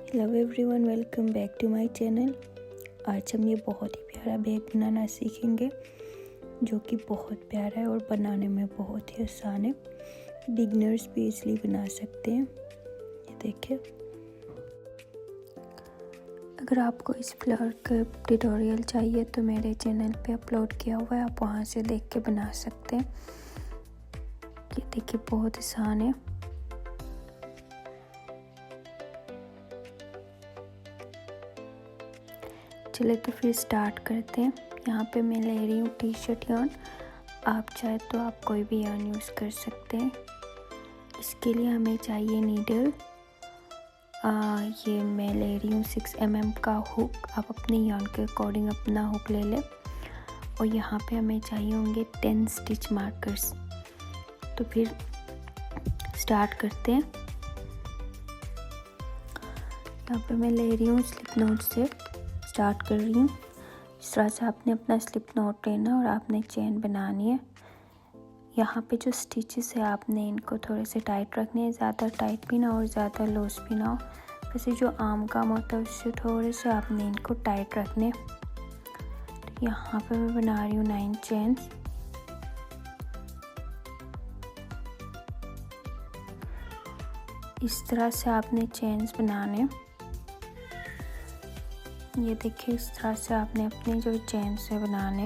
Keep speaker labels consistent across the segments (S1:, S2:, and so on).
S1: Hello everyone, welcome back to my channel. आज हम ये बहुत ही प्यारा बैग बनाना सीखेंगे जो कि बहुत प्यारा है और बनाने में बहुत ही आसान है। बिगनर्स भी इजली बना सकते हैं। ये देखिए, अगर आपको इस फ्लावर का ट्यूटोरियल चाहिए तो मेरे चैनल पे अपलोड किया हुआ है, आप वहाँ से देख के बना सकते हैं। ये देखिए, बहुत आसान है। चले तो फिर स्टार्ट करते हैं। यहाँ पे मैं ले रही हूँ टी शर्ट यार्न। आप चाहे तो आप कोई भी यार्न यूज़ कर सकते हैं। इसके लिए हमें चाहिए नीडल। ये मैं ले रही हूँ 6 mm का हुक। आप अपने यार्न के अकॉर्डिंग अपना हुक ले लें। और यहाँ पे हमें चाहिए होंगे 10 स्टिच मार्कर्स। तो फिर स्टार्ट करते हैं। यहाँ पे मैं ले रही हूँ स्लिप नॉट से स्टार्ट कर रही हूँ। इस तरह से आपने अपना स्लिप नॉट लेना और आपने चेन बनानी है। यहाँ पे जो स्टिचेस है आपने इनको थोड़े से टाइट रखने हैं, ज़्यादा टाइट भी ना और ज़्यादा लूज भी ना हो। वैसे जो आम काम होता है उससे थोड़े से आपने इनको टाइट रखने। तो यहाँ पे मैं बना रही हूँ 9 चेन्स। इस तरह से आपने चेन्स बनाने। ये देखिए, इस तरह से आपने अपने जो चेन्स है बनाने।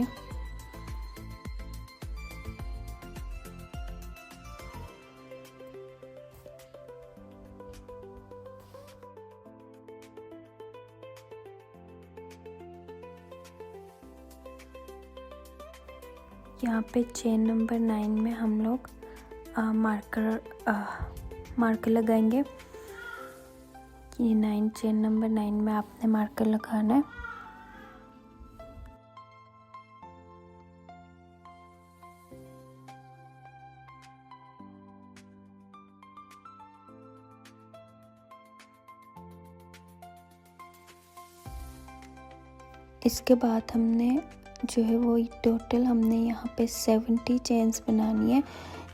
S1: यहाँ पे चेन नंबर 9 में हम लोग मार्कर लगाएंगे। ये 9 चेन नंबर 9 में आपने मार्कर लगाना है। इसके बाद हमने जो है वो टोटल हमने यहाँ पे 70 चेन्स बनानी है,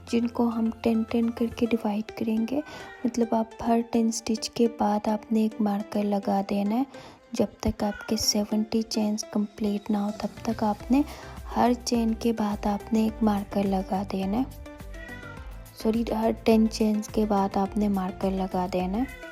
S1: जिनको हम 10-10 करके डिवाइड करेंगे। मतलब आप हर 10 स्टिच के बाद आपने एक मार्कर लगा देना है। जब तक आपके 70 चेन्स कंप्लीट ना हो तब तक आपने हर चेन के बाद आपने एक मार्कर लगा देना है। हर 10 चेन्स के बाद आपने मार्कर लगा देना है।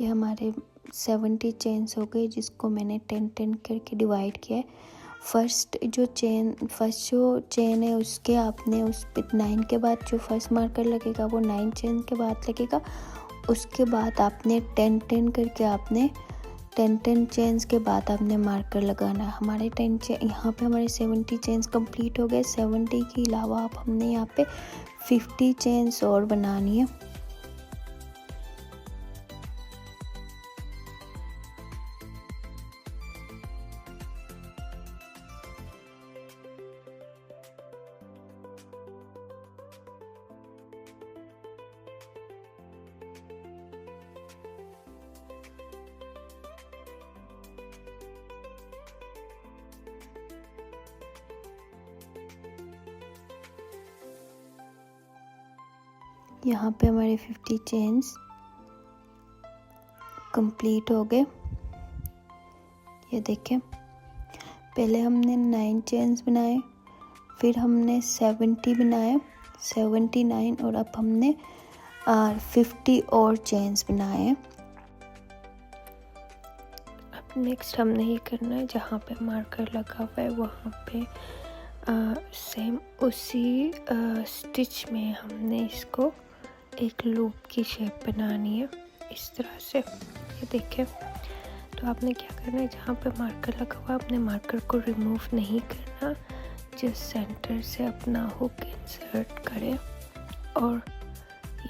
S1: ये हमारे 70 चेन्स हो गए, जिसको मैंने 10-10 करके डिवाइड किया है। फर्स्ट जो चेन है उसके आपने उस पे 9 के बाद जो फर्स्ट मार्कर लगेगा वो 9 चेन के बाद लगेगा। उसके बाद आपने 10-10 करके आपने 10-10 चेन्स के बाद आपने मार्कर लगाना है। हमारे 10 चेन यहाँ पे हमारे 70 चेन्स कंप्लीट हो गए। 70 के अलावा आप हमने यहाँ पे 50 चेन्स और बनानी है। यहाँ पे हमारे 50 चेन्स कंप्लीट हो गए। ये देखें, पहले हमने 9 चेन्स बनाए, फिर हमने 70 बनाए, 79, और अब हमने 50 और चेन्स बनाए। अब नेक्स्ट हमने ये करना है, जहाँ पे मार्कर लगा हुआ है वहाँ पे सेम उसी स्टिच में हमने इसको एक लूप की शेप बनानी है इस तरह से। ये देखें, तो आपने क्या करना है, जहाँ पे मार्कर लगा हुआ है अपने मार्कर को रिमूव नहीं करना, जिस सेंटर से अपना हुक इंसर्ट करें और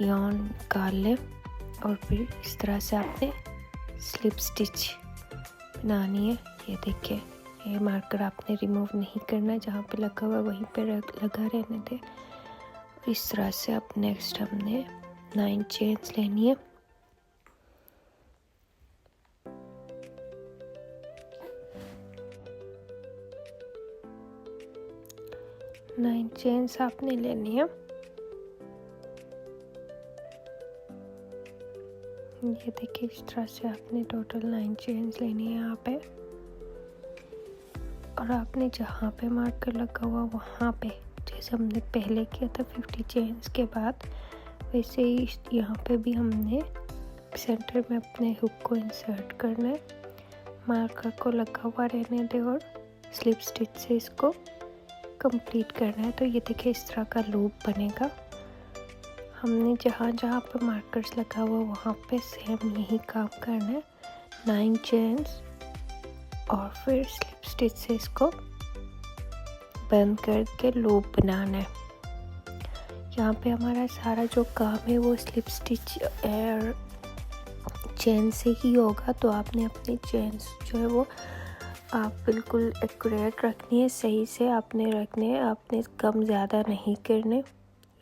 S1: यार्न निकाल लें, और फिर इस तरह से आपने स्लिप स्टिच बनानी है। ये देखिए, ये मार्कर आपने रिमूव नहीं करना, जहाँ पे लगा हुआ वहीं पे लगा रहने दे। इस तरह से अब नेक्स्ट हमने 9 चेन्स लेनी है। नाइन चेन्स आपने लेनी है। ये देखिए, इस तरह से आपने टोटल 9 चेन्स लेनी है यहाँ पे, और आपने जहाँ पे मार्कर लगा हुआ वहाँ पे, जैसे हमने पहले किया था 50 चेन्स के बाद, वैसे ही यहाँ पे भी हमने सेंटर में अपने हुक को इंसर्ट करना है, मार्कर को लगा हुआ रहने दे और स्लिप स्टिच से इसको कंप्लीट करना है। तो ये देखिए, इस तरह का लूप बनेगा। हमने जहाँ जहाँ पे मार्कर्स लगा हुआ वहाँ पे सेम यही काम करना है, 9 चेन्स, और फिर स्लिप स्टिच से इसको बंद करके लूप बनाना है। यहाँ पे हमारा सारा जो काम है वो स्लिप स्टिच और चेन से ही होगा। तो आपने अपनी चेन्स जो है वो आप बिल्कुल एक्यूरेट रखनी है, सही से आपने रखने हैं, आपने कम ज़्यादा नहीं करने।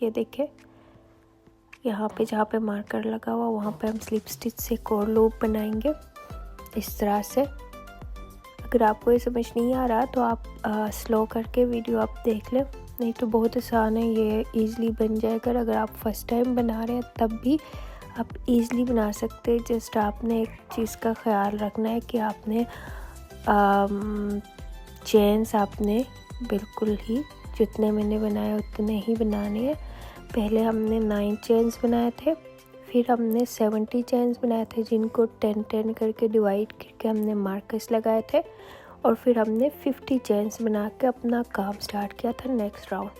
S1: ये देखें, यहाँ पे जहाँ पे मार्कर लगा हुआ वहाँ पे हम स्लिप स्टिच से एक और लूप बनाएंगे इस तरह से। अगर आपको ये समझ नहीं आ रहा तो आप स्लो करके वीडियो आप देख लें, नहीं तो बहुत आसान है, ये इजीली बन जाएगा। अगर आप फर्स्ट टाइम बना रहे हैं तब भी आप इजीली बना सकते हैं। जस्ट आपने एक चीज़ का ख्याल रखना है कि आपने चेन्स आपने बिल्कुल ही जितने मैंने बनाए उतने ही बनाने हैं। पहले हमने 9 चेन्स बनाए थे, फिर हमने 70 चेन्स बनाए थे जिनको 10-10 करके डिवाइड करके हमने मार्कर्स लगाए थे, और फिर हमने 50 चेन्स बना के अपना काम स्टार्ट किया था नेक्स्ट राउंड।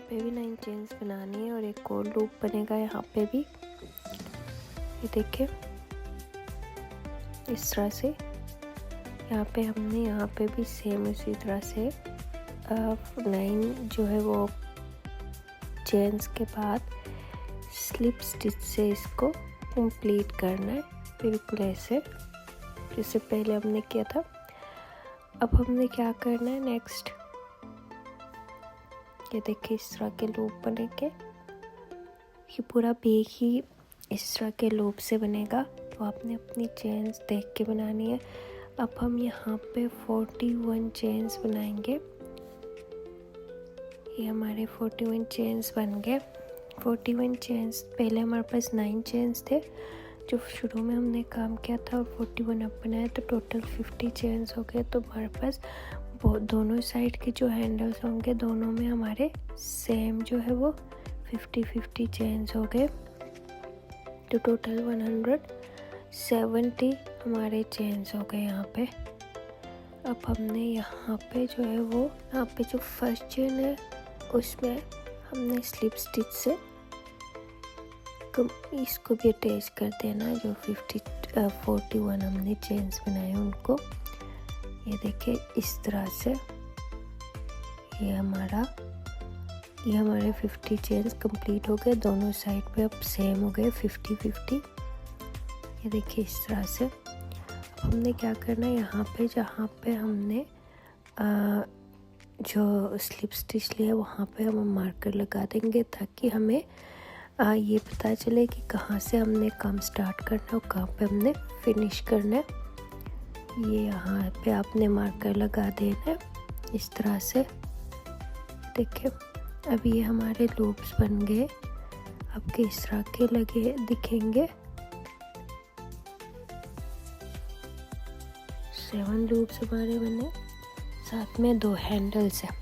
S1: पे भी 9 चेन्स बनानी है और एक और लूप बनेगा यहाँ पे भी। ये देखिए, इस तरह से यहाँ पे हमने यहाँ पे भी सेम इसी तरह से 9 जो है वो चेन्स के बाद स्लिप स्टिच से इसको कंप्लीट करना है, बिल्कुल ऐसे जैसे पहले हमने किया था। अब हमने क्या करना है नेक्स्ट, ये देखिए इस तरह के लूप बनेंगे, ये पूरा बैग ही इस तरह के लूप से बनेगा। तो आपने अपनी चेन्स देख के बनानी है। अब हम यहाँ पे 41 चेन्स बनाएंगे। ये हमारे 41 चेन्स बन गए। 41 चेन्स, पहले हमारे पास 9 चेन्स थे जो शुरू में हमने काम किया था, और 41 अब बनाए, तो टोटल 50 चेन्स हो गए। तो हमारे पास दोनों साइड के जो हैंडल्स होंगे दोनों में हमारे सेम जो है वो 50-50 चेन्स हो गए। तो टोटल 170 हमारे चेन्स हो गए यहाँ पे। अब हमने यहाँ पे जो है वो, यहाँ पे जो फर्स्ट चेन है उसमें हमने स्लिप स्टिच से इसको भी अटैच कर देना। जो 41 हमने चेन्स बनाए उनको ये देखिए इस तरह से ये हमारे 50 चेन्स कंप्लीट हो गए। दोनों साइड पे अब सेम हो गए 50-50। ये देखिए इस तरह से। अब हमने क्या करना है, यहाँ पे जहाँ पे हमने जो स्लिप स्टिच लिया वहाँ पे हम मार्कर लगा देंगे, ताकि हमें ये पता चले कि कहाँ से हमने काम स्टार्ट करना है और कहाँ पे हमने फिनिश करना है। ये यहाँ पे आपने मार्कर लगा देना है इस तरह से। देखिए अब ये हमारे लूप्स बन गए। अब किस तरह के लगे दिखेंगे, 7 लूप्स हमारे बने, साथ में 2 हैंडल्स हैं।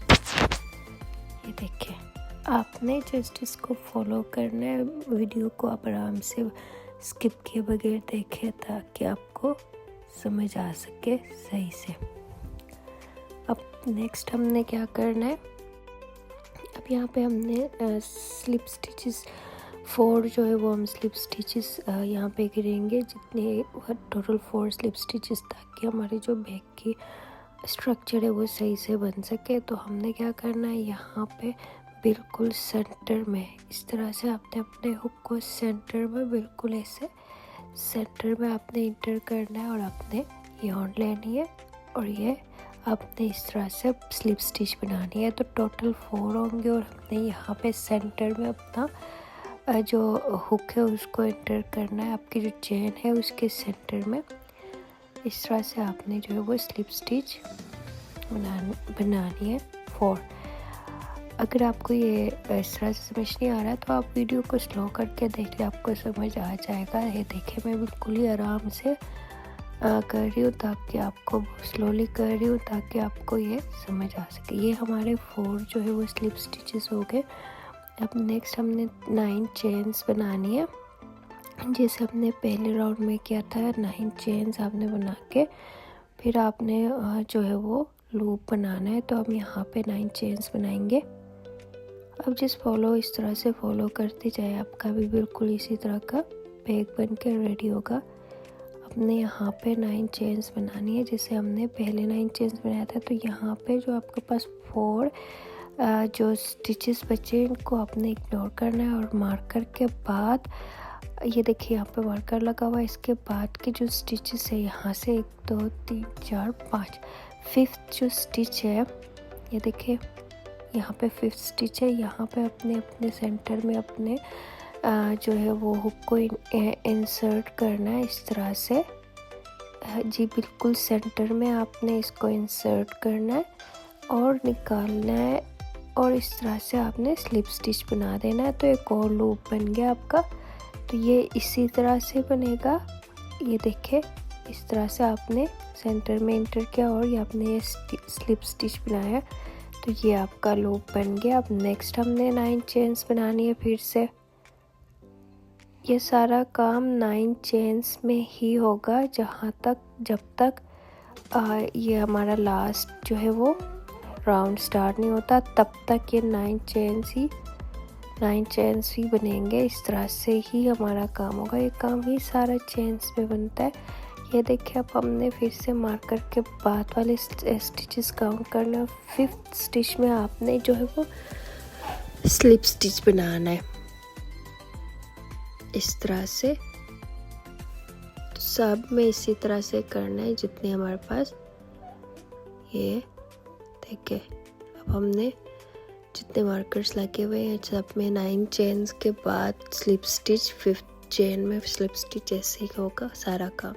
S1: ये देखिए आपने जस्ट इसको फॉलो करना है, वीडियो को आप आराम से स्किप किए बगैर देखें ताकि आपको समझ आ सके सही से। अब नेक्स्ट हमने क्या करना है, अब यहाँ पे हमने स्लिप स्टिचेस 4 जो है वो हम स्लिप स्टिचेस यहाँ पे गिरेंगे, जितने टोटल 4 स्लिप स्टिचेस, ताकि हमारे जो बैक की स्ट्रक्चर है वो सही से बन सके। तो हमने क्या करना है, यहाँ पे बिल्कुल सेंटर में इस तरह से आपने अपने हुक को सेंटर में बिल्कुल ऐसे सेंटर में आपने इंटर करना है और आपने यार्न लेनी है और ये आपने इस तरह से स्लिप स्टिच बनानी है। तो टोटल 4 होंगे और हमने यहाँ पे सेंटर में अपना जो हुक है उसको इंटर करना है, आपकी जो चेन है उसके सेंटर में। इस तरह से आपने जो है वो स्लिप स्टिच बनानी है 4। अगर आपको ये इस तरह से समझ नहीं आ रहा है तो आप वीडियो को स्लो करके देख ले, आपको समझ आ जाएगा। ये देखिए मैं बिल्कुल ही आराम से कर रही हूँ, ताकि आपको स्लोली कर रही हूँ ताकि आपको ये समझ आ सके। ये हमारे 4 जो है वो स्लिप स्टिचेस हो गए। अब नेक्स्ट हमने 9 चेन्स बनानी है, जैसे हमने पहले राउंड में किया था। 9 चेन्स आपने बना के फिर आपने जो है वो लूप बनाना है। तो हम यहाँ पे 9 चेन्स बनाएंगे। अब जिस फॉलो इस तरह से फॉलो करते जाए, आपका भी बिल्कुल इसी तरह का बैग बन के रेडी होगा। अपने यहाँ पे 9 चेन्स बनानी है, जैसे हमने पहले 9 चेन्स बनाया था। तो यहाँ पे जो आपके पास 4 जो स्टिचेस बचे इनको आपने इग्नोर करना है और मार्कर के बाद ये देखिए यहाँ पे मार्कर लगा हुआ है। इसके बाद के जो स्टिचेस है यहाँ से 1 2 3 4 5 5th जो स्टिच है, ये देखिए यहाँ पे 5th स्टिच है। यहाँ पे अपने सेंटर में अपने जो है वो हुक को इंसर्ट करना है इस तरह से। जी बिल्कुल सेंटर में आपने इसको इंसर्ट करना है और निकालना है और इस तरह से आपने स्लिप स्टिच बना देना है। तो एक और लूप बन गया आपका। तो ये इसी तरह से बनेगा। ये देखिए इस तरह से आपने सेंटर में इंटर किया और ये आपने ये स्लिप स्टिच बनाया। तो ये आपका लूप बन गया। अब नेक्स्ट हमने 9 चेन्स बनानी है फिर से। ये सारा काम 9 चेन्स में ही होगा जब तक ये हमारा लास्ट जो है वो राउंड स्टार्ट नहीं होता, तब तक ये 9 चेन्स ही बनेंगे। इस तरह से ही हमारा काम होगा। ये काम ही सारा चेन्स में बनता है। ये देखिए अब हमने फिर से मार्कर के बाद वाले स्टिचेस काउंट करना है। 5th स्टिच में आपने जो है वो स्लिप स्टिच बनाना है इस तरह से। तो सब में इसी तरह से करना है जितने हमारे पास। ये देखिए अब हमने जितने मार्कर्स लगे हुए हैं सब में 9 चेन्स के बाद स्लिप स्टिच, 5th चेन में स्लिप स्टिच, ऐसे ही होगा सारा काम।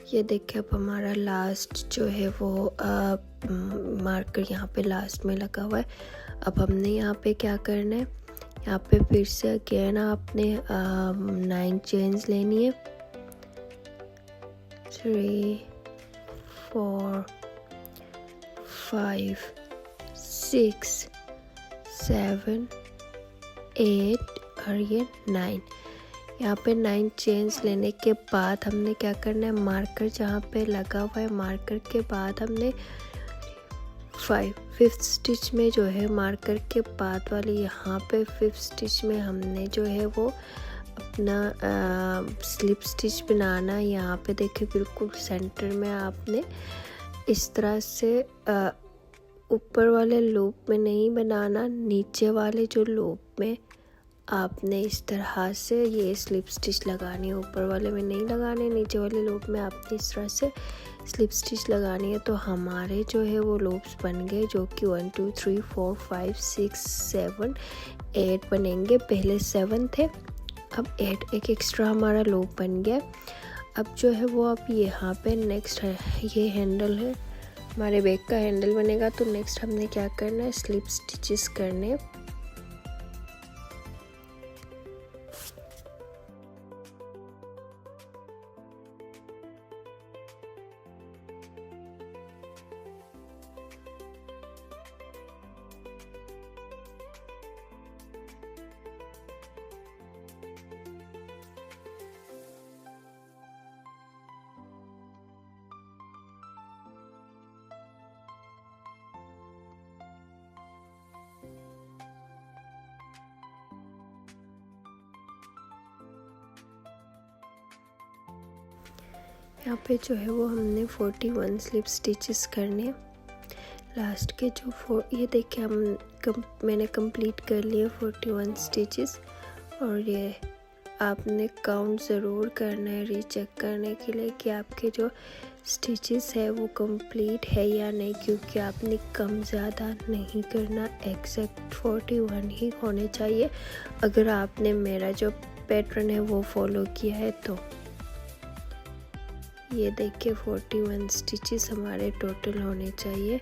S1: ये देखिए अब हमारा लास्ट जो है वो मार्कर यहाँ पे लास्ट में लगा हुआ है। अब हमने यहाँ पे क्या करना है, यहाँ पे फिर से अगेन आपने 9 चेन्स लेनी है। 3 4 5 6 7 8 और ये 9। यहाँ पे 9 चेन्स लेने के बाद हमने क्या करना है, मार्कर जहाँ पे लगा हुआ है मार्कर के बाद हमने 5th स्टिच में जो है मार्कर के बाद वाली यहाँ पे 5th स्टिच में हमने जो है वो अपना स्लिप स्टिच बनाना। यहाँ पे देखिए बिल्कुल सेंटर में आपने इस तरह से ऊपर वाले लूप में नहीं बनाना, नीचे वाले जो लूप में आपने इस तरह से ये स्लिप स्टिच लगानी है। ऊपर वाले में नहीं लगाने, नीचे वाले लूप में आपने इस तरह से स्लिप स्टिच लगानी है। तो हमारे जो है वो लूप्स बन गए, जो कि 1 2 3 4 5 6 7 8 बनेंगे। पहले 7 थे, अब 8 एक एक्स्ट्रा हमारा लूप बन गया। अब जो है वो अब यहाँ पे नेक्स्ट है, ये हैंडल है हमारे बैग का हैंडल बनेगा। तो नेक्स्ट हमने क्या करना है, स्लिप स्टिचेस करने। यहाँ पे जो है वो हमने 41 स्लिप स्टिचेस करने। लास्ट के जो ये देखिए मैंने कंप्लीट कर लिए 41 स्टिचेस। और ये आपने काउंट ज़रूर करना है रीचेक करने के लिए कि आपके जो स्टिचेस है वो कंप्लीट है या नहीं, क्योंकि आपने कम ज़्यादा नहीं करना, एग्जैक्ट 41 ही होने चाहिए अगर आपने मेरा जो पैटर्न है वो फॉलो किया है। तो ये देखिए 41 स्टिचेस हमारे टोटल होने चाहिए।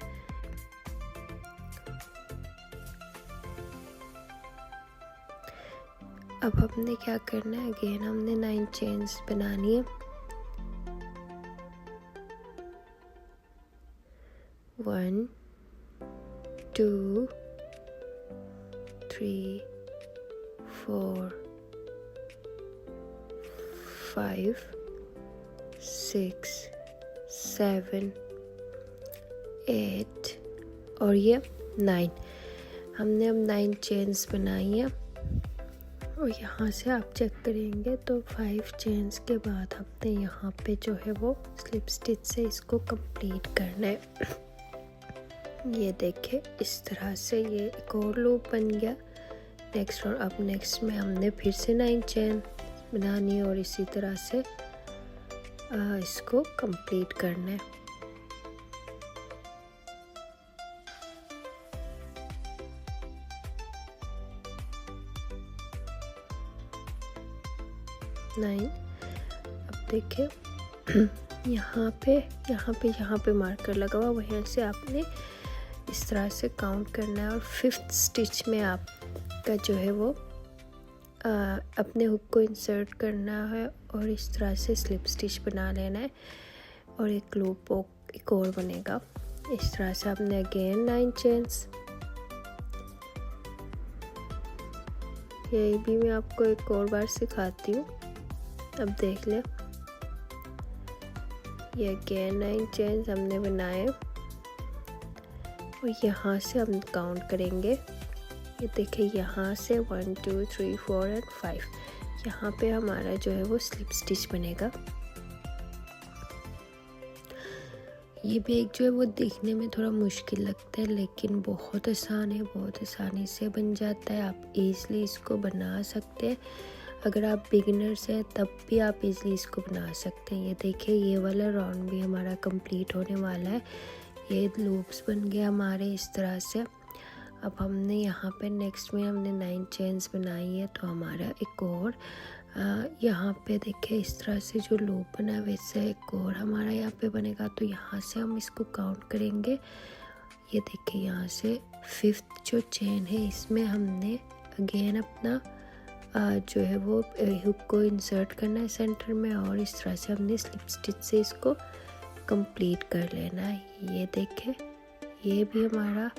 S1: अब हमने क्या करना है, अगेन हमने 9 चेन्स बनानी है। 1 2 3 4 5 6 7 8 और ये 9। हमने अब 9 चेन्स बनाई है। और यहाँ से आप चेक करेंगे तो 5 चेन्स के बाद हमने यहाँ पे जो है वो स्लिप स्टिच से इसको कंप्लीट करना है। ये देखिए इस तरह से ये एक और लूप बन गया नेक्स्ट। और अब नेक्स्ट में हमने फिर से 9 चेन बनानी है और इसी तरह से इसको कंप्लीट करना है। अब देखिए यहाँ पे मार्कर लगा हुआ, वहीं से आपने इस तरह से काउंट करना है। और 5th स्टिच में आपका जो है वो अपने हुक को इंसर्ट करना है और इस तरह से स्लिप स्टिच बना लेना है और एक लूप एक और बनेगा। इस तरह से आपने अगेन 9 चेन्स। यही भी मैं आपको एक और बार सिखाती हूँ, अब देख ले। ये अगेन 9 चेन्स हमने बनाए और यहाँ से हम काउंट करेंगे। ये देखिए यहाँ से 1 2 3 4 और 5 यहाँ पे हमारा जो है वो स्लिप स्टिच बनेगा। ये बैग जो है वो देखने में थोड़ा मुश्किल लगता है लेकिन बहुत आसान है, बहुत आसानी से बन जाता है। आप इजीली इसको बना सकते हैं। अगर आप बिगिनर्स हैं तब भी आप इजीली इसको बना सकते हैं। ये देखिए ये वाला राउंड भी हमारा कंप्लीट होने वाला है। ये लूप्स बन गए हमारे इस तरह से। अब हमने यहाँ पे नेक्स्ट में हमने 9 चेन्स बनाई है तो हमारा एक और यहाँ पे देखिए इस तरह से जो लूप बना है वैसे एक और हमारा यहाँ पे बनेगा। तो यहाँ से हम इसको काउंट करेंगे। ये देखिए यहाँ से 5th जो चेन है इसमें हमने अगेन अपना जो है वो हुक को इंसर्ट करना है सेंटर में, और इस तरह से हमने स्लिप स्टिच से इसको कंप्लीट कर लेना है। ये देखें ये भी हमारा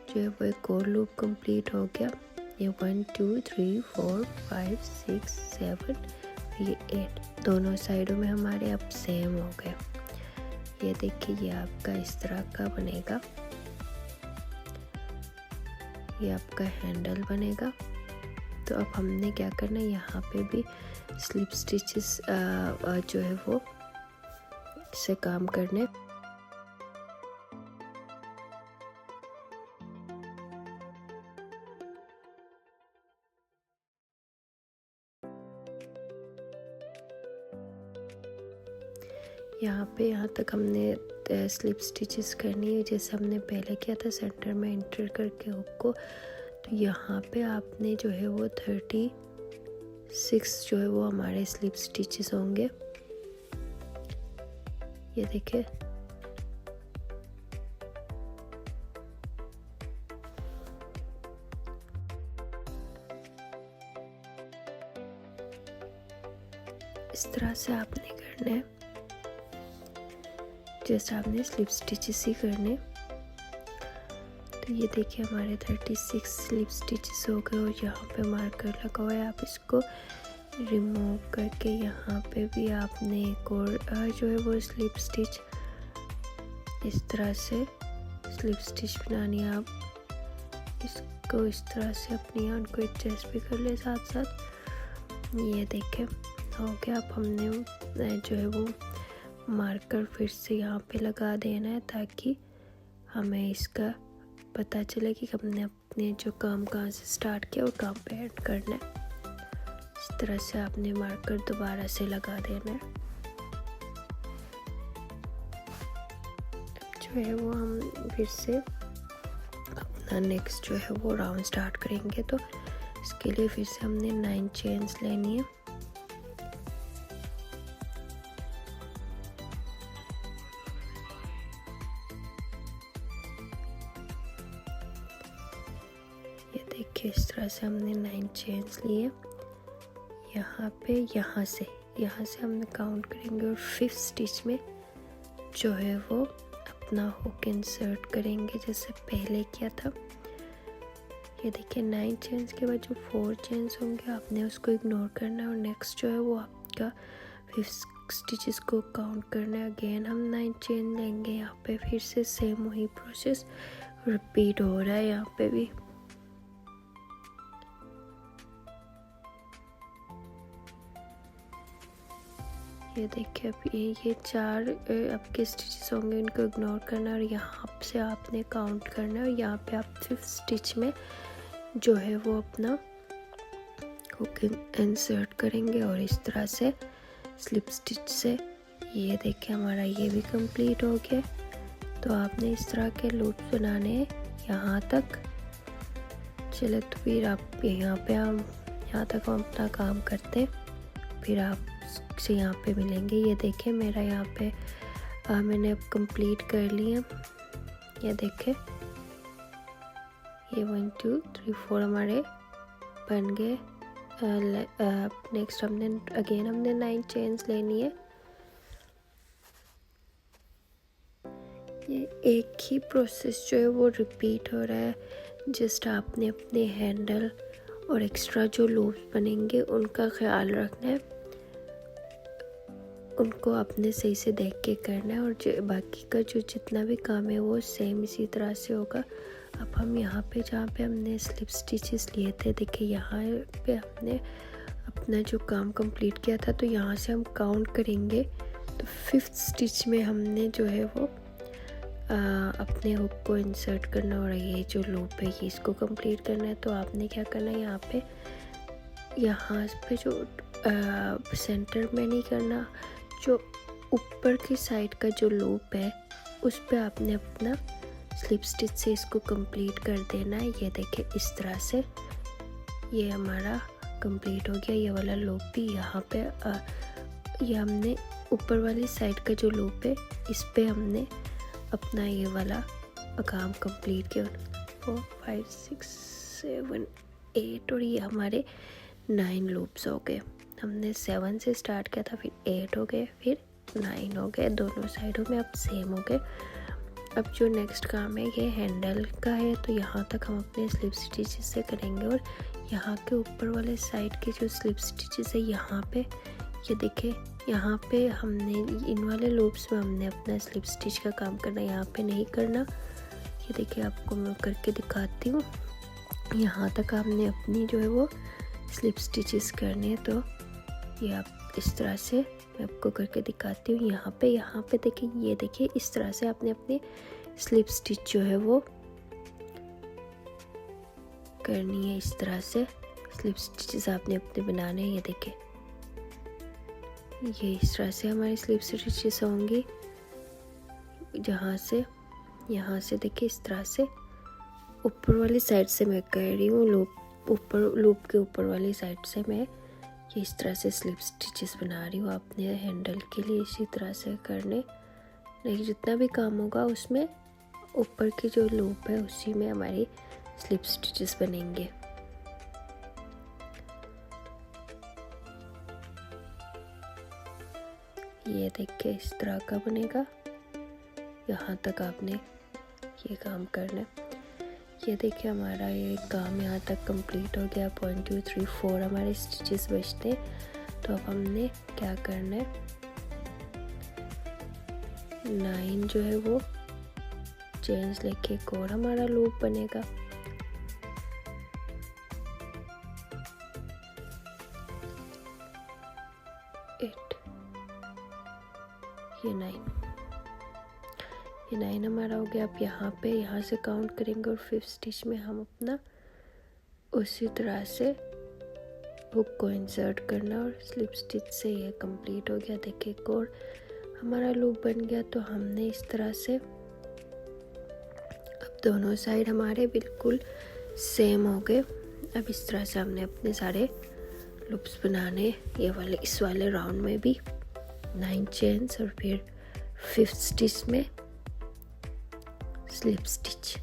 S1: जो है वो एक और लूप कंप्लीट हो गया। ये 1 2 3 4 5 6 7 ये 8 दोनों साइडों में हमारे अब सेम हो गए। ये देखिए ये आपका इस तरह का बनेगा, ये आपका हैंडल बनेगा। तो अब हमने क्या करना है, यहाँ पे भी स्लिप स्टिचेस जो है वो से काम करने। यहाँ पे यहाँ तक हमने स्लिप स्टिचेस करनी है जैसे हमने पहले किया था, सेंटर में एंटर करके हुक को। तो यहाँ पे आपने जो है वो 36 जो है वो हमारे स्लिप स्टिचेस होंगे। ये देखिए इस तरह से आपने करना है जैसे आपने स्लिप स्टिचेस ही करने। तो ये देखिए हमारे 36 स्लिप स्टिचेस हो गए और यहाँ पे मार्कर लगा हुआ है। आप इसको रिमूव करके यहाँ पे भी आपने एक और जो है वो स्लिप स्टिच इस तरह से स्लिप स्टिच बनानी है। आप इसको इस तरह से अपनी उनको एडजस्ट भी कर ले साथ साथ। ये देखिए हो गया। अब हमने जो है वो मार्कर फिर से यहाँ पे लगा देना है ताकि हमें इसका पता चले कि हमने अपने जो काम कहाँ से स्टार्ट किया और कहाँ पे एंड करना है। इस तरह से आपने मार्कर दोबारा से लगा देना है। जो है वो हम फिर से अपना नेक्स्ट जो है वो राउंड स्टार्ट करेंगे। तो इसके लिए फिर से हमने 9 चेन्स लेनी है। देखिए इस तरह से हमने 9 चेन्स लिए। यहाँ पे यहाँ से हमने काउंट करेंगे और 5th स्टिच में जो है वो अपना हुक इंसर्ट करेंगे जैसे पहले किया था। ये देखिए 9 चेन्स के बाद जो 4 चेन्स होंगे आपने उसको इग्नोर करना है और नेक्स्ट जो है वो आपका 5th स्टिचेस को काउंट करना है। अगेन हम 9 चेन लेंगे। यहाँ पे फिर से सेम वही प्रोसेस रिपीट हो रहा है यहाँ पे भी। ये देखिए अब ये 4 आपके स्टिचेस होंगे, इनको इग्नोर करना और यहाँ से आपने काउंट करना है और यहाँ पे आप 5th स्टिच में जो है वो अपना हुक इंसर्ट करेंगे और इस तरह से स्लिप स्टिच से ये देखिए हमारा ये भी कंप्लीट हो गया। तो आपने इस तरह के लूप्स बनाने हैं यहाँ तक। चले तो फिर आप यहाँ तक हम अपना काम करते हैं, फिर आप से यहाँ पे मिलेंगे। ये देखिए मेरा यहाँ पे मैंने अब कंप्लीट कर लिया। ये देखिए ये 1 2 3 4 हमारे बन गए। नेक्स्ट हमने 9 चेन्स लेनी है। ये एक ही प्रोसेस जो है वो रिपीट हो रहा है। जस्ट आपने अपने हैंडल और एक्स्ट्रा जो लूप्स बनेंगे उनका ख्याल रखना है, उनको आपने सही से देख के करना है और बाकी का जो जितना भी काम है वो सेम इसी तरह से होगा। अब हम यहाँ पे जहाँ पे हमने स्लिप स्टिचेस लिए थे, देखिए यहाँ पे हमने अपना जो काम कंप्लीट किया था। तो यहाँ से हम काउंट करेंगे। तो 5th स्टिच में हमने जो है वो अपने हुक को इंसर्ट करना और ये जो लूप है ये इसको कंप्लीट करना है। तो आपने क्या करना है, यहाँ पे जो सेंटर में नहीं करना, जो ऊपर की साइड का जो लूप है उस पे आपने अपना स्लिप स्टिच से इसको कंप्लीट कर देना है। ये देखिए इस तरह से ये हमारा कंप्लीट हो गया। ये वाला लूप भी यहाँ पे ये हमने ऊपर वाली साइड का जो लूप है इस पे हमने अपना ये वाला काम कंप्लीट किया। 4 5 6 7 8 और ये हमारे 9 लूप्स हो गए। हमने 7 से स्टार्ट किया था, फिर 8 हो गए, फिर 9 हो गए। दोनों साइडों में अब सेम हो गए। अब जो नेक्स्ट काम है ये हैंडल का है, तो यहाँ तक हम अपने स्लिप स्टिचेस से करेंगे। और यहाँ के ऊपर वाले साइड के जो स्लिप स्टिचेस है यहाँ पे ये देखिए, यहाँ पे हमने इन वाले लूप्स में हमने अपना स्लिप स्टिच का काम करना, यहाँ पे नहीं करना। ये देखिए आपको मैं करके दिखाती हूँ। यहाँ तक आपने अपनी जो है वो स्लिप स्टिचेस करने हैं। तो ये आप इस तरह से मैं आपको करके दिखाती हूँ। यहाँ पे देखिए, ये देखिए इस तरह से आपने अपने स्लिप स्टिच जो है वो करनी है। इस तरह से स्लिप स्टिचेस आपने अपने बनाने हैं। ये देखिए, ये इस तरह से हमारी स्लिप स्टिचेस होंगी। यहाँ से देखिए इस तरह से ऊपर वाली साइड से मैं कर रही हूँ, लूप के ऊपर वाली साइड से मैं ये इस तरह से स्लिप स्टिचेस बना रही हूँ। आपने हैंडल के लिए इसी तरह से करने, नहीं जितना भी काम होगा उसमें ऊपर की जो लूप है उसी में हमारी स्लिप स्टिचेस बनेंगे। ये देखिए इस तरह का बनेगा। यहाँ तक आपने ये काम करना है। ये देखिए हमारा ये काम यहाँ तक कंप्लीट हो गया। 1 2 3 4 हमारे स्टिचेस बचते हैं। तो अब हमने क्या करना है, 9 जो है वो चेन्स लेके एक और हमारा लूप बनेगा। ये 9 हमारा हो गया। अब यहाँ से काउंट करेंगे और 5th स्टिच में हम अपना उसी तरह से हुक को इंसर्ट करना और स्लिप स्टिच से ये कंप्लीट हो गया। देखिए एक और हमारा लूप बन गया। तो हमने इस तरह से अब दोनों साइड हमारे बिल्कुल सेम हो गए। अब इस तरह से हमने अपने सारे लूप्स बनाने, ये वाले इस वाले राउंड में भी 9 चेन्स और फिर 5th स्टिच में स्लिप स्टिच।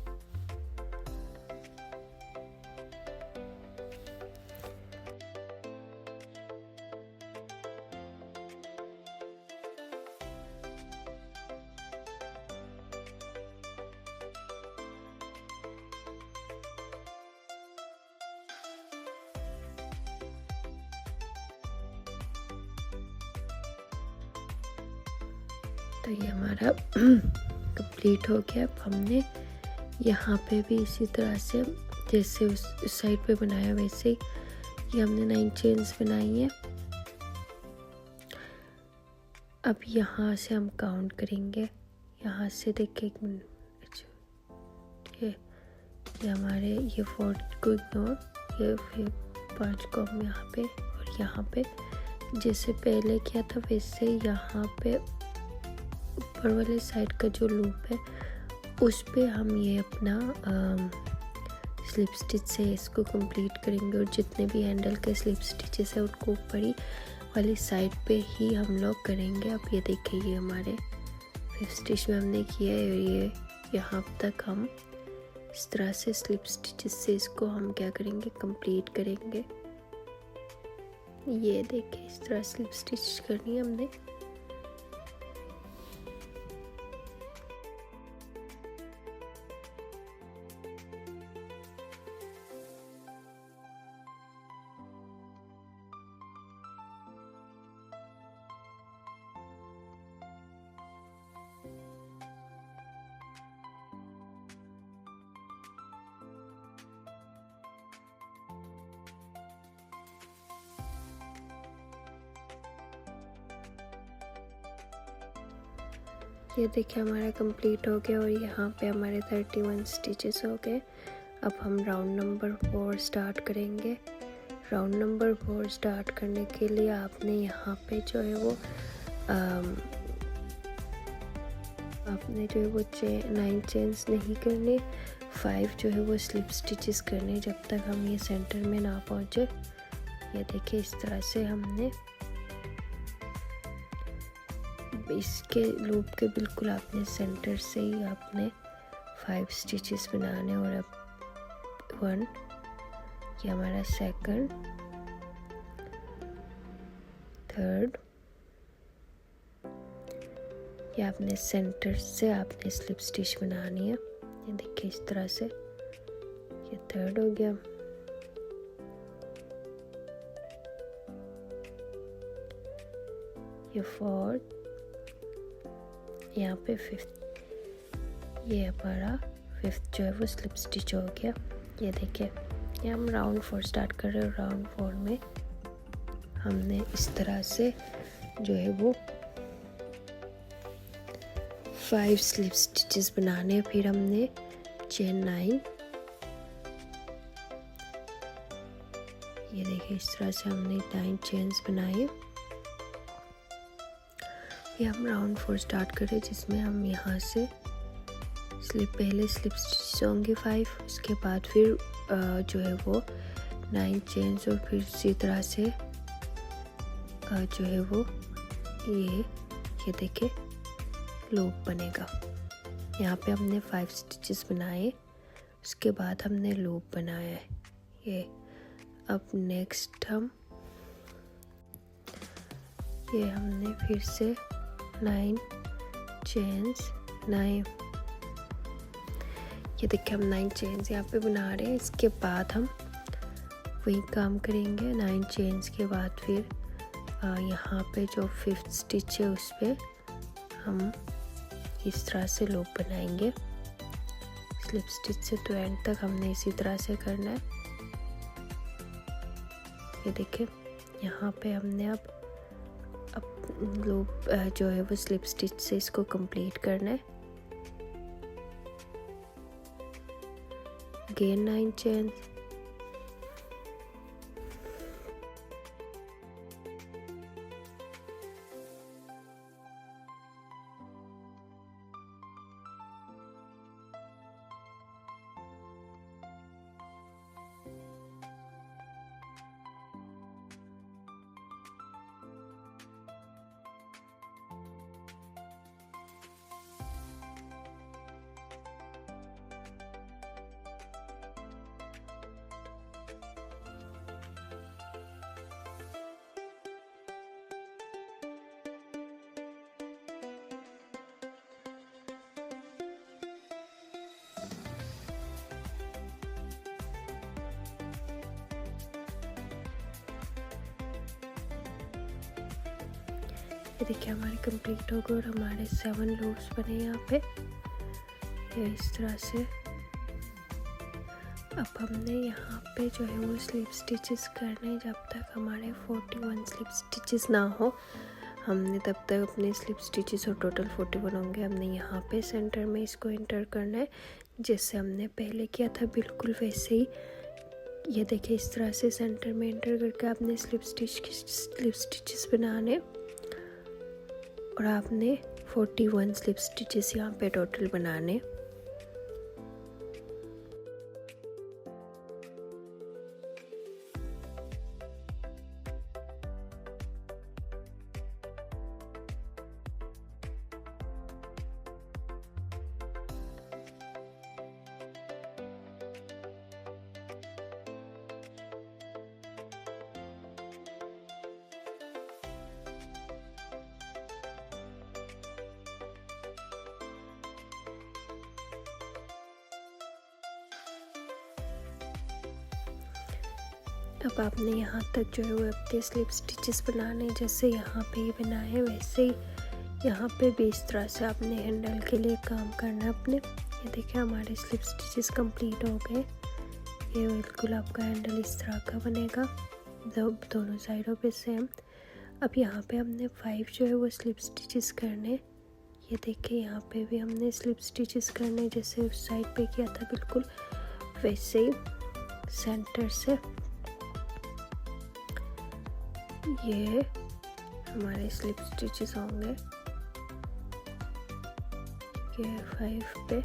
S1: तो ये हमारा कंप्लीट हो गया। अब हमने यहाँ पे भी इसी तरह से जैसे उस साइड पे बनाया वैसे ही ये हमने 9 चेन्स बनाई हैं। अब यहाँ से हम काउंट करेंगे। यहाँ से देखिए एक मिनट, अच्छा ये हमारे ये 4 को इग्नोर, ये फिर 5 को हम यहाँ पे और यहाँ पे जैसे पहले किया था वैसे यहाँ पे ऊपर वाले साइड का जो लूप है उस पे हम ये अपना स्लिप स्टिच से इसको कंप्लीट करेंगे। और जितने भी हैंडल के स्लिप स्टिचेस है उनको ऊपर ही वाली साइड पे ही हम लोग करेंगे। अब ये देखिए ये हमारे 5th स्टिच में हमने किया है। और ये यहाँ तक हम इस तरह से स्लिप स्टिचेस से इसको हम क्या करेंगे, कंप्लीट करेंगे। ये देखिए इस तरह स्लिप स्टिच करनी है हमने। ये देखिए हमारा कंप्लीट हो गया और यहाँ पे हमारे 31 स्टिचेस हो गए। अब हम राउंड नंबर 4 स्टार्ट करेंगे। राउंड नंबर 4 स्टार्ट करने के लिए आपने यहाँ पे जो है वो 9 चेन्स नहीं करने, 5 जो है वो स्लिप स्टिचेस करने जब तक हम ये सेंटर में ना पहुँचे। ये देखिए इस तरह से हमने इसके लूप के बिल्कुल आपने सेंटर से ही आपने 5 स्टिचेस बनाने। और अब 1, ये हमारा सेकंड, थर्ड, ये आपने सेंटर से आपने स्लिप स्टिच बनानी है। ये देखिए इस तरह से, ये थर्ड हो गया। ये फोर्थ, यहाँ पे फिफ्थ, ये हमारा फिफ्थ जो है वो स्लिप स्टिच हो गया। ये देखिए, ये हम राउंड 4 स्टार्ट कर रहे हैं। राउंड 4 में हमने इस तरह से जो है वो 5 स्लिप स्टिचेस बनाने। फिर हमने चेन 9, ये देखिए इस तरह से हमने 9 चेन्स बनाए। ये हम राउंड 4 स्टार्ट करें, जिसमें हम यहाँ से पहले स्लिप स्टिच होंगे 5, उसके बाद फिर जो है वो 9 चेन्स, और फिर इसी तरह से जो है वो ये देखिए लूप बनेगा। यहाँ पे हमने 5 स्टिचेस बनाए, उसके बाद हमने लूप बनाया है। ये अब नेक्स्ट ये हमने फिर से 9 चेन्स, 9, ये देखिए हम 9 चेन्स यहाँ पे बना रहे हैं। इसके बाद हम वही काम करेंगे। 9 चेन्स के बाद फिर यहाँ पे जो 5th स्टिच है उस पर हम इस तरह से लूप बनाएंगे स्लिप स्टिच से। तो एंड तक हमने इसी तरह से करना है। ये देखिए यहाँ पे हमने अब लूप जो है वो स्लिप स्टिच से इसको कंप्लीट करना है। अगेन 9 चेन्स, ये देखिए हमारे कंप्लीट हो गए और हमारे 7 लूप्स बने यहाँ पे। ये इस तरह से अब हमने यहाँ पे जो है वो स्लिप स्टिचेस करने, जब तक हमारे 41 स्लिप स्टिचेस ना हो हमने तब तक अपने स्लिप स्टिचेस, और टोटल 41 होंगे। हमने यहाँ पे सेंटर में इसको एंटर करना है, जैसे हमने पहले किया था बिल्कुल वैसे ही। ये देखिए इस तरह से सेंटर में एंटर करके आपने स्लिप स्टिचेस बनाने, और आपने 41 स्लिप स्टिचेस यहाँ पे टोटल बनाने। अब आपने यहाँ तक जो है वो अपने स्लिप स्टिचेस बनाने, जैसे यहाँ पे ही बनाए वैसे ही यहाँ पे भी इस तरह से आपने हैंडल के लिए काम करना अपने। ये देखिए हमारे स्लिप स्टिचेस कंप्लीट हो गए। ये बिल्कुल आपका हैंडल इस तरह का बनेगा, दोनों साइडों पे सेम। अब यहाँ पे हमने 5 जो है वो स्लिप स्टिचेस करने। ये देखिए यहाँ पे भी हमने स्लिप स्टिचेस करने, जैसे उस साइड पे किया था बिल्कुल वैसे ही सेंटर से। ये हमारे स्लिप स्टिचेस होंगे, ये 5 पे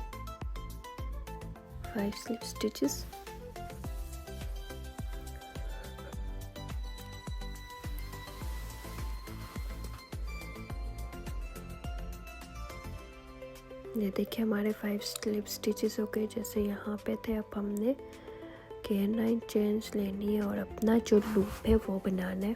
S1: 5 स्लिप स्टिचेस। ये देखिए हमारे 5 स्लिप स्टिचेस हो गए जैसे यहाँ पे थे। अब हमने केयर 9 चेन्स लेनी है और अपना जो लूप है वो बनाना है।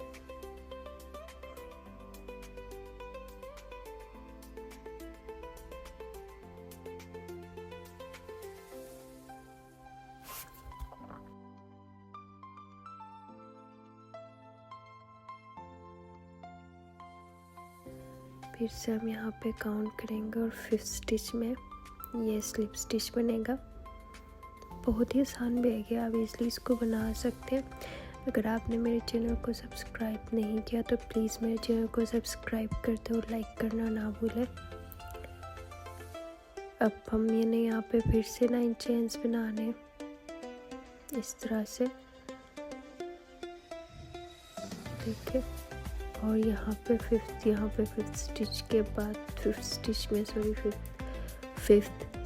S1: फिर से हम यहाँ पे काउंट करेंगे और 5th स्टिच में ये स्लिप स्टिच बनेगा। बहुत ही आसान बैग है, आप इसलिए इसको बना सकते हैं। अगर आपने मेरे चैनल को सब्सक्राइब नहीं किया तो प्लीज़ मेरे चैनल को सब्सक्राइब करते और लाइक करना ना भूलें। अब हम ये यहाँ पे फिर से 9 चेन्स बनाने इस तरह से, देखिए। और यहाँ पे 5th स्टिच के बाद 5th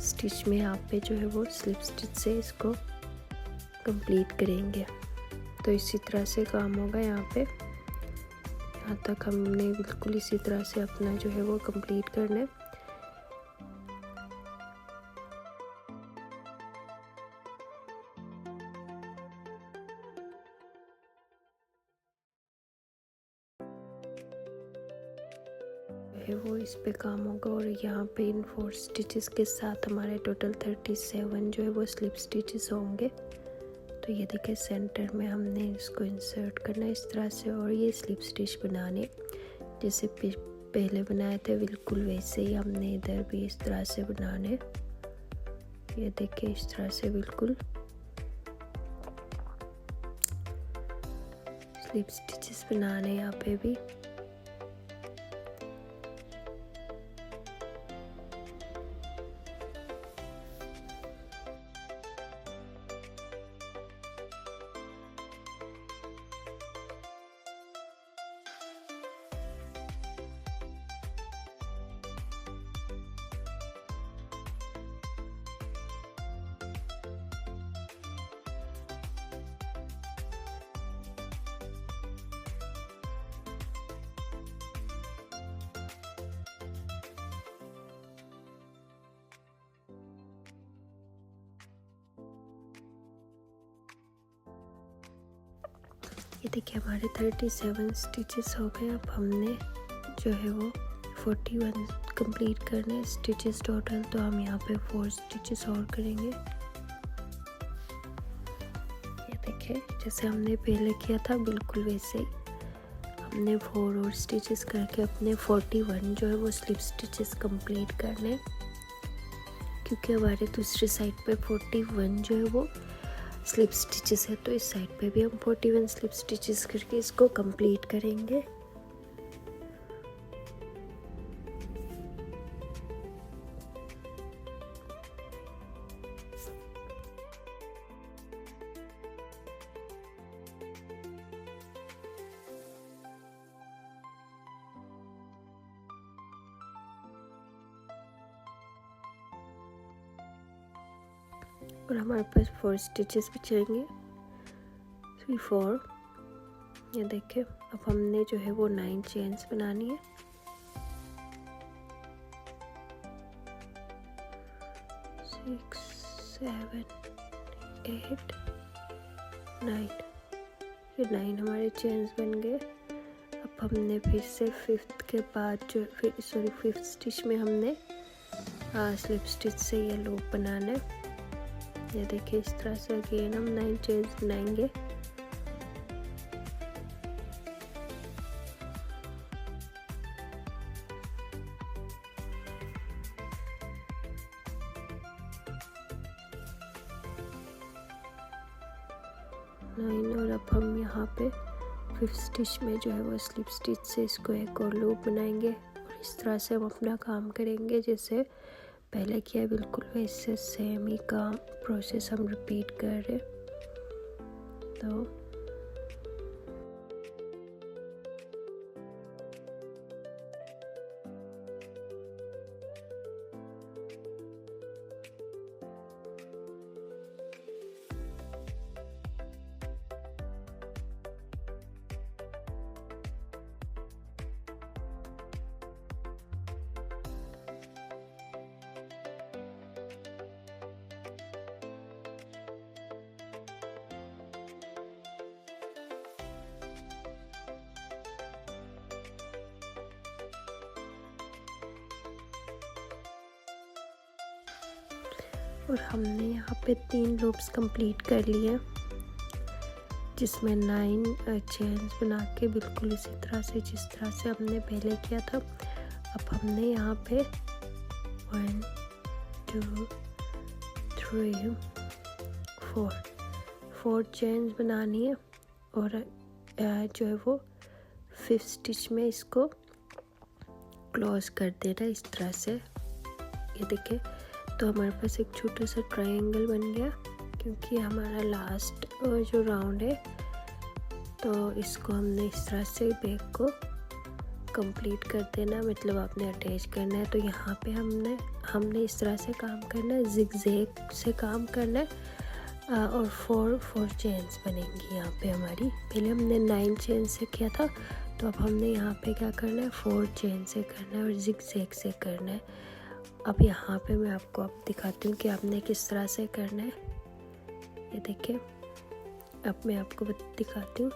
S1: स्टिच में यहाँ पे जो है वो स्लिप स्टिच से इसको कंप्लीट करेंगे। तो इसी तरह से काम होगा यहाँ पे। यहाँ तक हमने बिल्कुल इसी तरह से अपना जो है वो कंप्लीट करना है। वो इस पे काम होगा। और यहाँ पे इन 4 स्टिचेस के साथ हमारे टोटल 37 जो है वो स्लिप स्टिचेस होंगे। तो ये देखिए सेंटर में हमने इसको इंसर्ट करना है इस तरह से और ये स्लिप स्टिच बनाने जैसे पहले बनाए थे बिल्कुल वैसे ही हमने इधर भी इस तरह से बनाने। ये देखिए इस तरह से बिल्कुल स्लिप स्टिचेस बनाने यहाँ पे भी। ये देखिए हमारे 37 स्टिचेस हो गए। अब हमने जो है वो 41 कंप्लीट करने स्टिचेस टोटल। तो हम यहाँ पे 4 स्टिचेस और करेंगे। ये देखिए जैसे हमने पहले किया था बिल्कुल वैसे ही हमने 4 और स्टिचेस करके अपने 41 जो है वो स्लिप स्टिचेस कंप्लीट करने। क्योंकि हमारे दूसरी साइड पे 41 जो है वो स्लिप स्टिचेस है तो इस साइड पे भी हम 41 स्लिप स्टिचेस करके इसको कंप्लीट करेंगे। और हमारे पास 4 स्टिचेस बचेंगे 3 4। ये देखिए अब हमने जो है वो 9 चेन्स बनानी है। सिक्स 7 8 9 ये 9 हमारे चेन्स बन गए। अब हमने फिर से 5th के बाद जो फिर 5th स्टिच में हमने स्लिप स्टिच से ये लूप बनाना है। ये देखिए इस तरह से अगेन हम 9 चेन्स बनाएंगे। और अब हम यहाँ पे 5th स्टिच में जो है वो स्लिप स्टिच से इसको एक और लूप बनाएंगे और इस तरह से हम अपना काम करेंगे जैसे पहले किया बिल्कुल वैसे सेम ही काम प्रोसेस हम रिपीट कर रहे। तो और हमने यहाँ पे 3 लूप्स कंप्लीट कर लिए, जिसमें 9 चेन्स बना के बिल्कुल इसी तरह से जिस तरह से हमने पहले किया था। अब हमने यहाँ पे 1 2 3 4 चेन्स बनानी है और जो है वो 5th स्टिच में इसको क्लोज कर देना इस तरह से। ये देखिए, तो हमारे पास एक छोटा सा ट्रायंगल बन गया, क्योंकि हमारा लास्ट जो राउंड है। तो इसको हमने इस तरह से बैक को कंप्लीट कर देना, मतलब आपने अटैच करना है। तो यहाँ पे हमने इस तरह से काम करना है, जिगजैग से काम करना है। और 4 चेन्स बनेंगी यहाँ पे हमारी। पहले हमने 9 चेन से किया था, तो अब हमने यहाँ पे क्या करना है, 4 चेन से करना है और जिगजैग से करना है। अब यहाँ पे मैं आपको अब दिखाती हूँ कि आपने किस तरह से करना है। ये देखिए, अब मैं आपको दिखाती हूँ।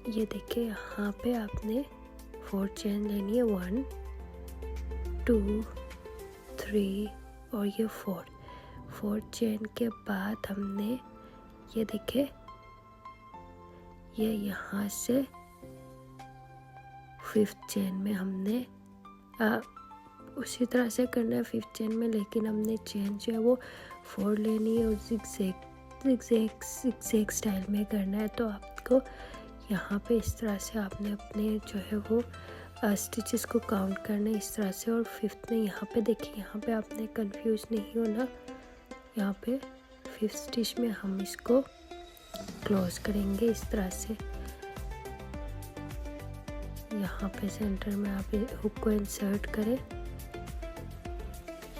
S1: ये देखिए, यहाँ पे आपने 4 चेन लेनी है, 1 2 3 और ये 4 चेन के बाद हमने ये देखिए, ये यहाँ से 5th चेन में हमने उसी तरह से करना है 5th चेन में, लेकिन हमने चेन जो है वो 4 लेनी है और जिगजैग स्टाइल में करना है। तो आपको यहाँ पे इस तरह से आपने अपने जो है वो स्टिचेस को काउंट करना है इस तरह से। और 5th में यहाँ पे देखिए, यहाँ पे आपने कंफ्यूज नहीं होना। यहाँ पे 5th स्टिच में हम इसको क्लोज करेंगे इस तरह से। यहाँ पे सेंटर में आप हुक को इंसर्ट करें,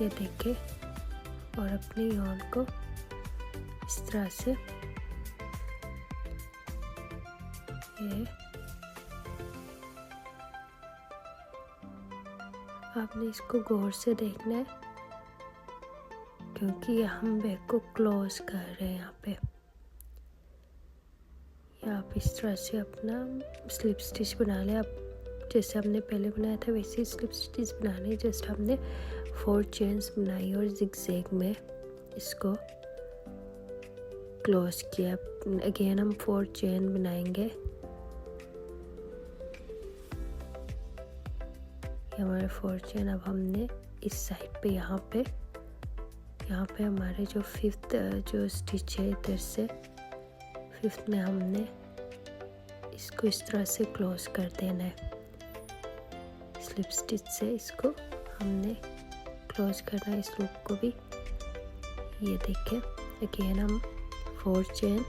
S1: ये देखिए, और अपने यार्न को इस तरह से ये आपने इसको गौर से देखना है, क्योंकि हम बैक को क्लोज कर रहे हैं यहाँ पे। या आप इस तरह से अपना स्लिप स्टिच बना लें। आप जैसे हमने पहले बनाया था वैसे ही स्लिप स्टिच बनाने। जस्ट हमने 4 चेन्स बनाई और जिगजैग में इसको क्लोज किया। अगेन हम 4 चेन बनाएंगे। ये हमारे 4 चेन। अब हमने इस साइड पे यहाँ पे हमारे जो 5th जो स्टिच है इधर से 5th में हमने इसको इस तरह से क्लोज कर देना है। स्लिप स्टिच से इसको हमने क्लोज करना है, इस लूप को भी। ये देखिए, अगेन हम 4 चेन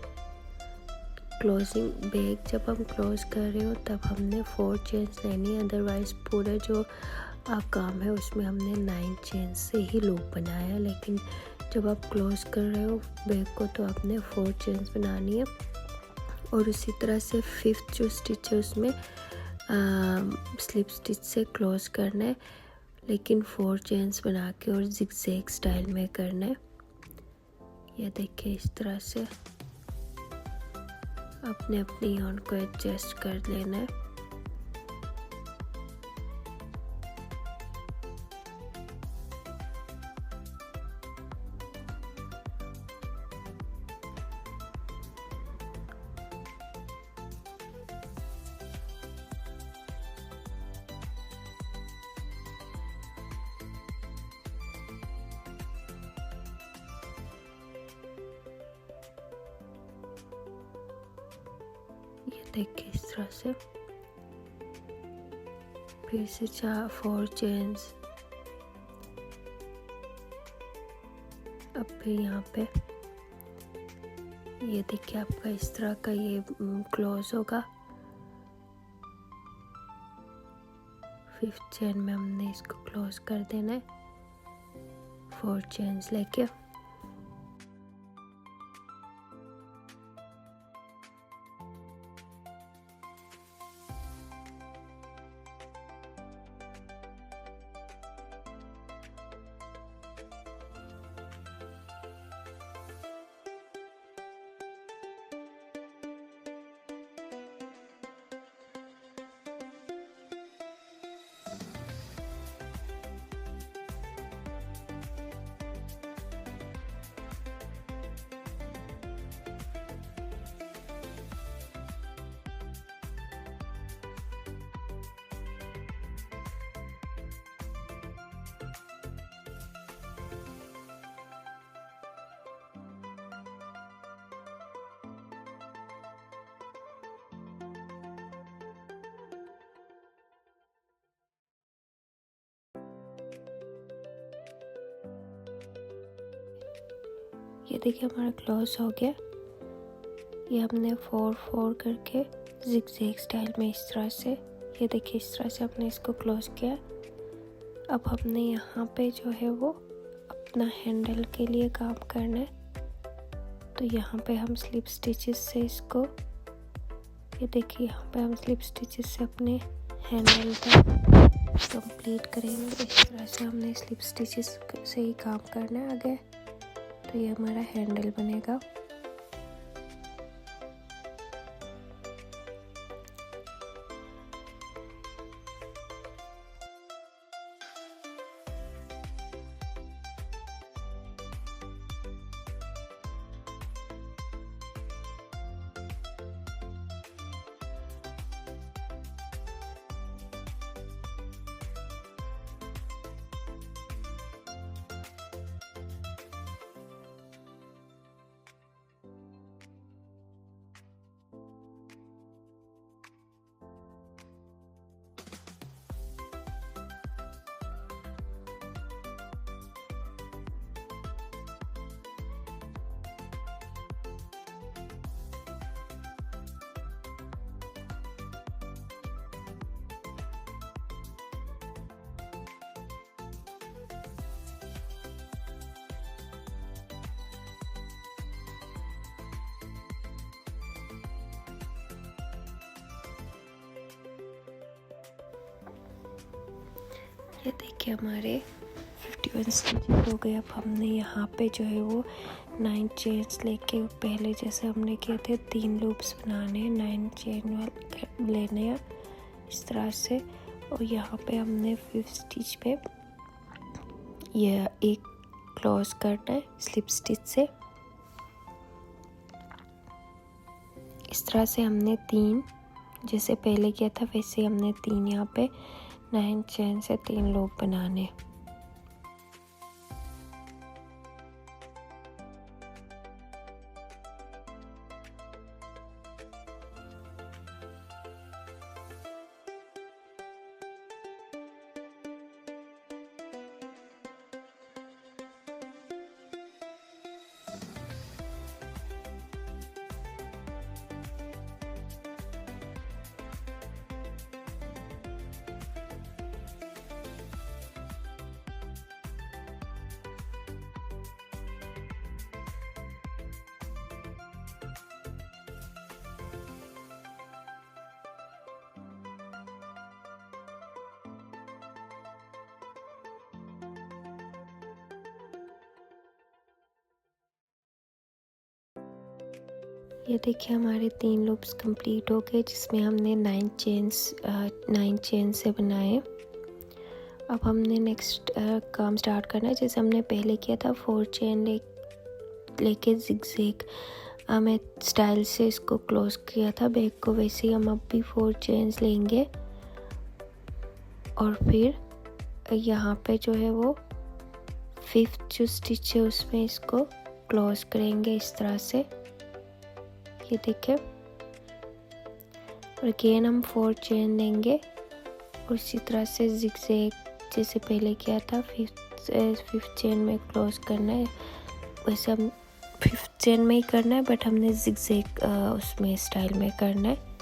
S1: क्लोजिंग बैक जब हम क्लोज कर रहे हो तब हमने 4 चेन्स लेनी है। अदरवाइज पूरा जो काम है उसमें हमने 9 चेन से ही लूप बनाया, लेकिन जब आप क्लोज कर रहे हो बैक को तो आपने 4 चेन्स बनानी है। और उसी तरह से 5th जो स्टिच है उसमें स्लिप स्टिच से क्लोज करना है, लेकिन 4 चेन्स बना के और जिगजैग स्टाइल में करना है। ये देखिए, इस तरह से अपने अपनी यार्न को एडजस्ट कर लेना है। ये देखिए, इस तरह से फिर से 4 चेन्स। अब फिर यहाँ पे ये देखिए, आपका इस तरह का ये क्लोज होगा। 5th चेन में हमने इसको क्लोज कर देना है 4 चेन्स लेके। ये देखिए हमारा क्लोज हो गया। ये हमने 4-4 करके जिगजैग स्टाइल में इस तरह से, ये देखिए इस तरह से हमने इसको क्लोज किया। अब हमने यहाँ पे जो है वो अपना हैंडल के लिए काम करना है। तो यहाँ पे हम स्लिप स्टिचेस से इसको, ये देखिए यहाँ पे हम स्लिप स्टिचेस से अपने हैंडल का कंप्लीट करेंगे। इस तरह से हमने स्लिप स्टिचेस से ही काम करना है आगे। तो ये हमारा हैंडल बनेगा। ये देखिए हमारे 51 स्टिचेस हो गए। अब हमने यहाँ पे जो है वो 9 चेन्स लेके, पहले जैसे हमने किए थे 3 लूप्स बनाने, 9 चेन वाले लेने हैं इस तरह से। और यहाँ पे हमने 5th स्टिच पे ये एक क्लोज करना है स्लिप स्टिच से। इस तरह से हमने 3, जैसे पहले किया था वैसे हमने 3 यहाँ पे 9 चेन से 3 लूप बनाने। ये देखिए हमारे 3 लूप्स कंप्लीट हो गए, जिसमें हमने 9 चेन से बनाए। अब हमने नेक्स्ट काम स्टार्ट करना है। जैसे हमने पहले किया था 4 चेन लेके जिगजैग मैं स्टाइल से इसको क्लोज किया था बैक को, वैसे ही हम अब भी 4 चेन्स लेंगे और फिर यहाँ पे जो है वो 5th जो स्टिच है उसमें इसको क्लोज करेंगे इस तरह से। ये देखिए, और अगेन हम 4 चेन लेंगे और इसी तरह से जिगजैग जैसे पहले किया था 5th चेन में क्लोज करना है। वैसे हम 5th चेन में ही करना है, बट हमने जिगजैग उसमें स्टाइल में करना है।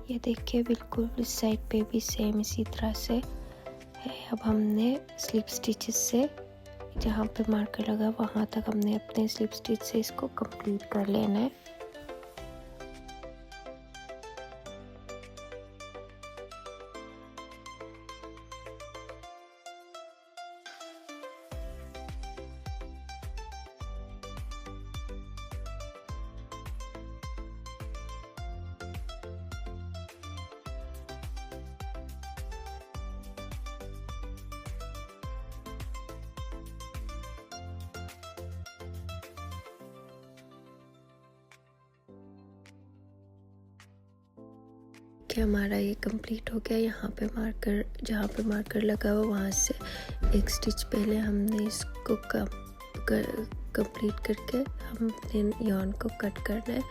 S1: ये देखिए बिल्कुल इस साइड पे भी सेम इसी तरह से है। अब हमने स्लिप स्टिचेस से जहाँ पे मार्कर लगा वहाँ तक हमने अपने स्लिप स्टिच से इसको कंप्लीट कर लेना है। कि हमारा ये कंप्लीट हो गया। यहाँ पे मार्कर, जहाँ पे मार्कर लगा हुआ वहाँ से एक स्टिच पहले हमने इसको कंप्लीट करके हम अपने yarn को कट करना है।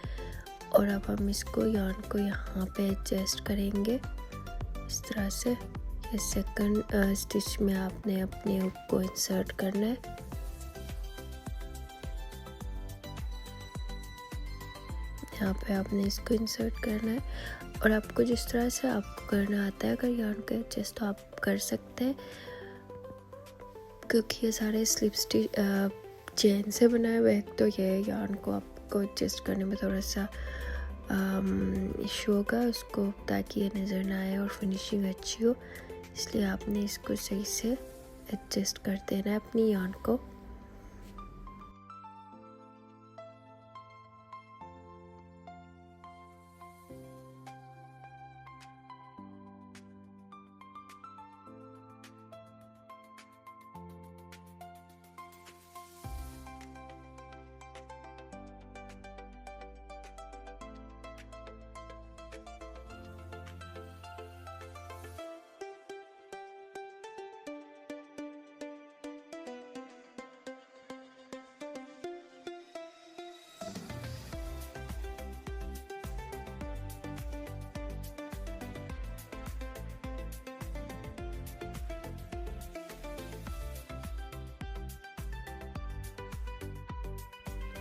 S1: और अब हम इसको yarn को यहाँ पे एडजस्ट करेंगे इस तरह से। ये सेकंड स्टिच में आपने अपने हुक को इंसर्ट करना है। यहाँ पे आपने इसको इंसर्ट करना है और आपको जिस तरह से आपको करना आता है, अगर yarn का एडजस्ट तो आप कर सकते हैं, क्योंकि ये सारे स्लिप स्टिच चेन से बनाए हुए हैं, तो ये yarn को आपको एडजस्ट करने में थोड़ा सा इशू होगा उसको, ताकि ये नज़र ना आए और फिनिशिंग अच्छी हो। इसलिए आपने इसको सही से एडजस्ट कर देना है अपनी yarn को।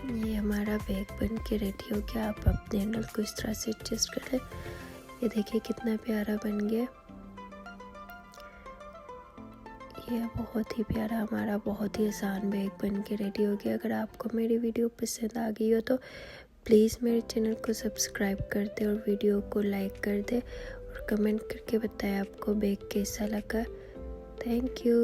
S1: ये हमारा बैग बन के रेडी हो गया। आप अपने हैंडल को इस तरह से एडजस्ट कर लें। ये देखिए कितना प्यारा बन गया। ये बहुत ही प्यारा, हमारा बहुत ही आसान बैग बन के रेडी हो गया। अगर आपको मेरी वीडियो पसंद आ गई हो तो प्लीज़ मेरे चैनल को सब्सक्राइब कर दे और वीडियो को लाइक कर दे और कमेंट करके बताएं आपको बैग कैसा लगा। Thank you.